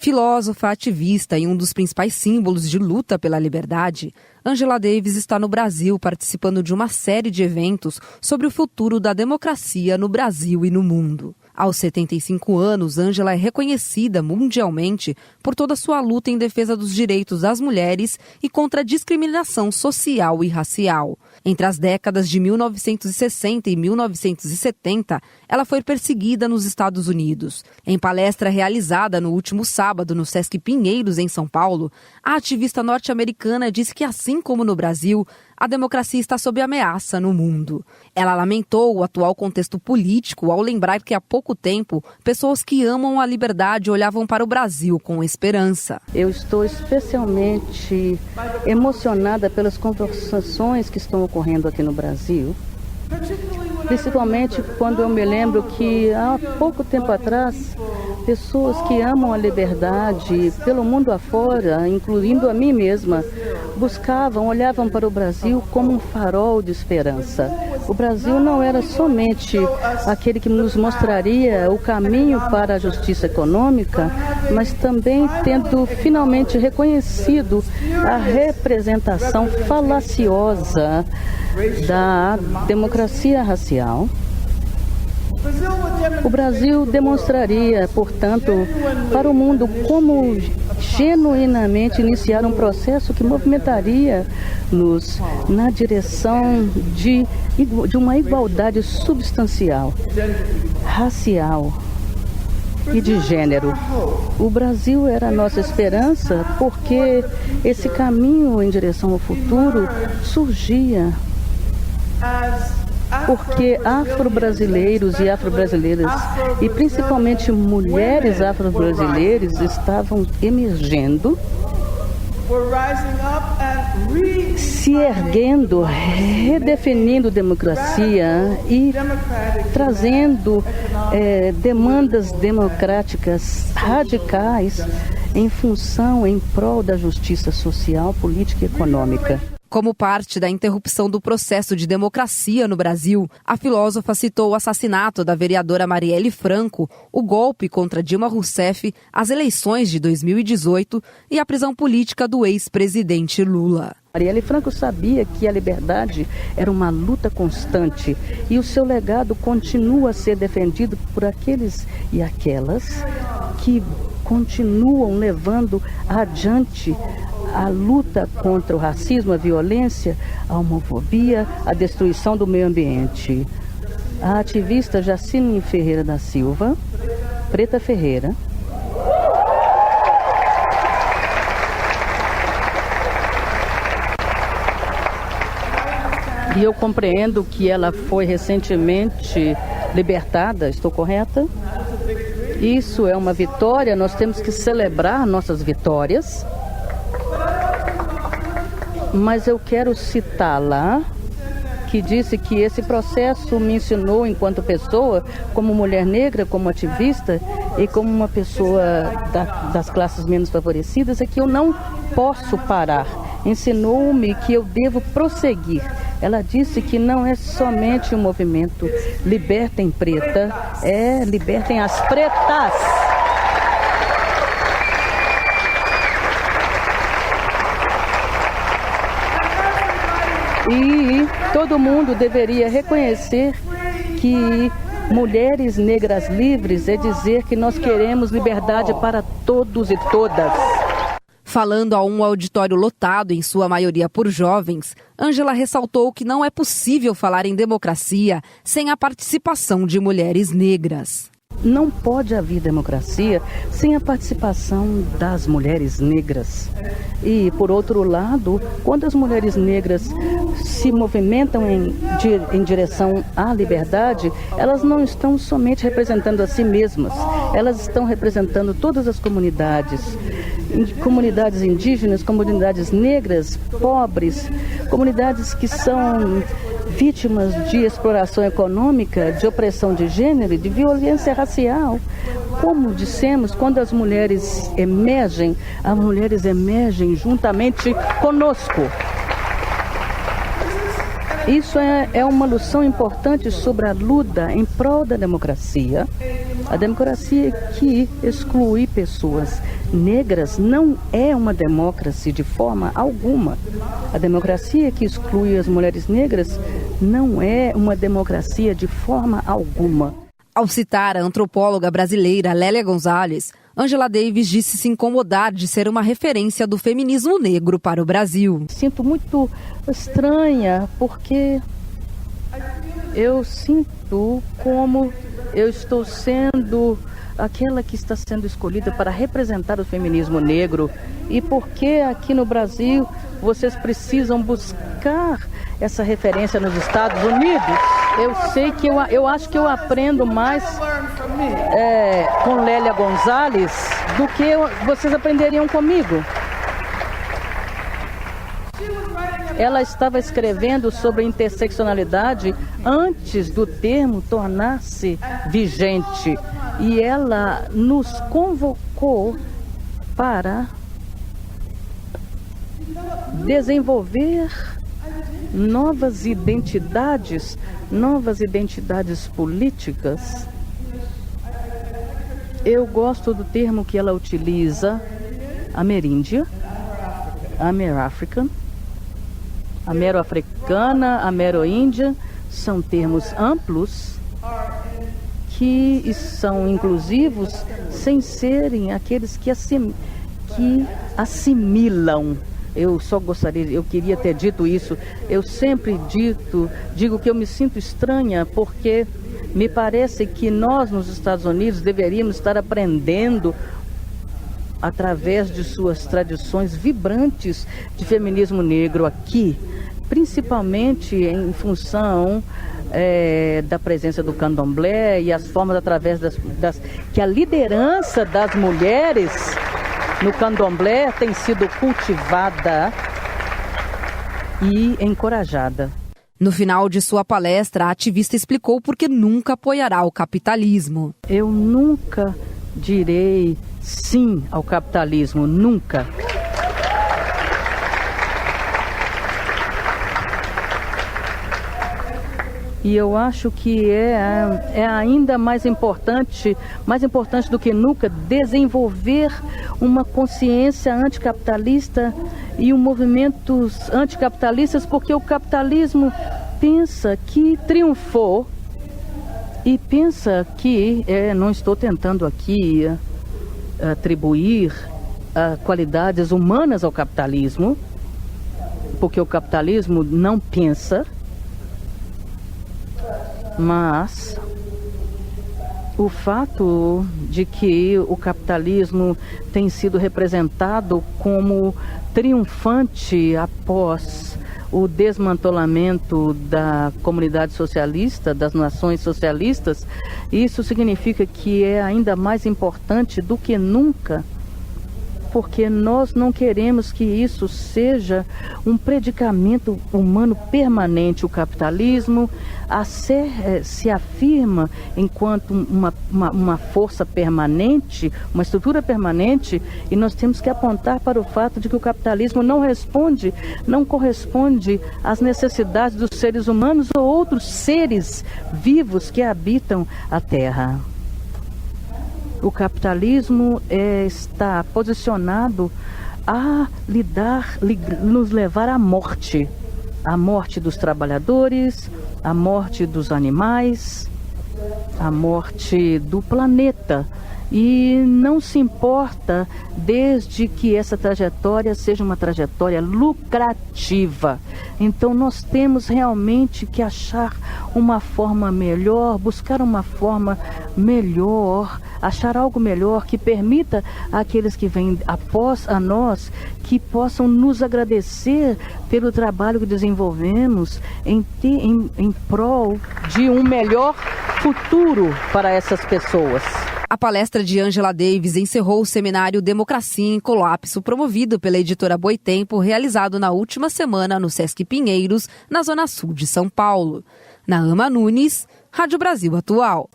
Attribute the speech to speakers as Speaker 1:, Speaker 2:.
Speaker 1: Filósofa, ativista e um dos principais símbolos de luta pela liberdade, Angela Davis está no Brasil participando de uma série de eventos sobre o futuro da democracia no Brasil e no mundo. Aos 75 anos, Angela é reconhecida mundialmente por toda a sua luta em defesa dos direitos das mulheres e contra a discriminação social e racial. Entre as décadas de 1960 e 1970, ela foi perseguida nos Estados Unidos. Em palestra realizada no último sábado no Sesc Pinheiros, em São Paulo, a ativista norte-americana disse que, assim como no Brasil, a democracia está sob ameaça no mundo. Ela lamentou o atual contexto político ao lembrar que há pouco tempo, pessoas que amam a liberdade olhavam para o Brasil com esperança.
Speaker 2: Eu estou especialmente emocionada pelas conversações que estão ocorrendo aqui no Brasil, principalmente quando eu me lembro que há pouco tempo atrás, pessoas que amam a liberdade pelo mundo afora, incluindo a mim mesma, olhavam para o Brasil como um farol de esperança. O Brasil não era somente aquele que nos mostraria o caminho para a justiça econômica, mas também tendo finalmente reconhecido a representação falaciosa da democracia racial. O Brasil demonstraria, portanto, para o mundo como genuinamente iniciar um processo que movimentaria-nos na direção de uma igualdade substancial, racial e de gênero. O Brasil era a nossa esperança porque esse caminho em direção ao futuro surgia porque afro-brasileiros e afro-brasileiras, e principalmente mulheres afro-brasileiras, estavam emergendo, se erguendo, redefinindo democracia e trazendo demandas democráticas radicais em prol da justiça social, política e econômica.
Speaker 1: Como parte da interrupção do processo de democracia no Brasil, a filósofa citou o assassinato da vereadora Marielle Franco, o golpe contra Dilma Rousseff, as eleições de 2018 e a prisão política do ex-presidente Lula.
Speaker 2: Marielle Franco sabia que a liberdade era uma luta constante e o seu legado continua a ser defendido por aqueles e aquelas que continuam levando adiante a luta contra o racismo, a violência, a homofobia, a destruição do meio ambiente. A ativista Jacine Ferreira da Silva, Preta Ferreira, e eu compreendo que ela foi recentemente libertada, estou correta? Isso é uma vitória, nós temos que celebrar nossas vitórias. Mas eu quero citá-la, que disse que esse processo me ensinou enquanto pessoa, como mulher negra, como ativista e como uma pessoa das classes menos favorecidas, é que eu não posso parar. Ensinou-me que eu devo prosseguir. Ela disse que não é somente um movimento Libertem Preta, é Libertem as Pretas. E todo mundo deveria reconhecer que mulheres negras livres é dizer que nós queremos liberdade para todos e todas.
Speaker 1: Falando a um auditório lotado, em sua maioria por jovens, Angela ressaltou que não é possível falar em democracia sem a participação de mulheres negras.
Speaker 2: Não pode haver democracia sem a participação das mulheres negras. E, por outro lado, quando as mulheres negras se movimentam em direção à liberdade, elas não estão somente representando a si mesmas, elas estão representando todas as comunidades indígenas, comunidades negras, pobres, comunidades que são vítimas de exploração econômica, de opressão de gênero, de violência racial. Como dissemos, quando as mulheres emergem juntamente conosco. Isso é uma lição importante sobre a luta em prol da democracia A democracia que exclui pessoas negras não é uma democracia de forma alguma. A democracia que exclui as mulheres negras não é uma democracia de forma alguma.
Speaker 1: Ao citar a antropóloga brasileira Lélia Gonzalez, Angela Davis disse se incomodar de ser uma referência do feminismo negro para o Brasil.
Speaker 2: Sinto muito estranha porque eu sinto como eu estou sendo aquela que está sendo escolhida para representar o feminismo negro. E porque aqui no Brasil vocês precisam buscar essa referência nos Estados Unidos? Eu sei que eu acho que eu aprendo mais com Lélia Gonzalez do que vocês aprenderiam comigo. Ela estava escrevendo sobre interseccionalidade antes do termo tornar-se vigente. E ela nos convocou para desenvolver novas identidades políticas. Eu gosto do termo que ela utiliza, ameríndia, amerafrican, amero-africana, amero-índia, são termos amplos que são inclusivos sem serem aqueles que assimilam. Eu queria ter dito isso. Eu sempre digo que eu me sinto estranha porque me parece que nós nos Estados Unidos deveríamos estar aprendendo através de suas tradições vibrantes de feminismo negro aqui, principalmente em função da presença do candomblé e as formas através que a liderança das mulheres no candomblé tem sido cultivada e encorajada.
Speaker 1: No final de sua palestra, a ativista explicou por que nunca apoiará o capitalismo.
Speaker 2: Eu nunca direi sim ao capitalismo, nunca. E eu acho que é ainda mais importante do que nunca, desenvolver uma consciência anticapitalista e movimentos anticapitalistas, porque o capitalismo pensa que triunfou e pensa que, não estou tentando aqui atribuir qualidades humanas ao capitalismo, porque o capitalismo não pensa, mas o fato de que o capitalismo tem sido representado como triunfante após o desmantelamento da comunidade socialista, das nações socialistas, isso significa que é ainda mais importante do que nunca, porque nós não queremos que isso seja um predicamento humano permanente. O capitalismo se afirma enquanto uma força permanente, uma estrutura permanente, e nós temos que apontar para o fato de que o capitalismo não corresponde às necessidades dos seres humanos ou outros seres vivos que habitam a Terra. O capitalismo está posicionado a nos levar à morte dos trabalhadores, à morte dos animais, à morte do planeta. E não se importa desde que essa trajetória seja uma trajetória lucrativa. Então nós temos realmente que achar uma forma melhor, buscar uma forma melhor, achar algo melhor que permita àqueles que vêm após a nós que possam nos agradecer pelo trabalho que desenvolvemos em prol de um melhor futuro para essas pessoas.
Speaker 1: A palestra de Angela Davis encerrou o seminário Democracia em Colapso, promovido pela editora Boitempo, realizado na última semana no Sesc Pinheiros, na Zona Sul de São Paulo. Naama Nunes, Rádio Brasil Atual.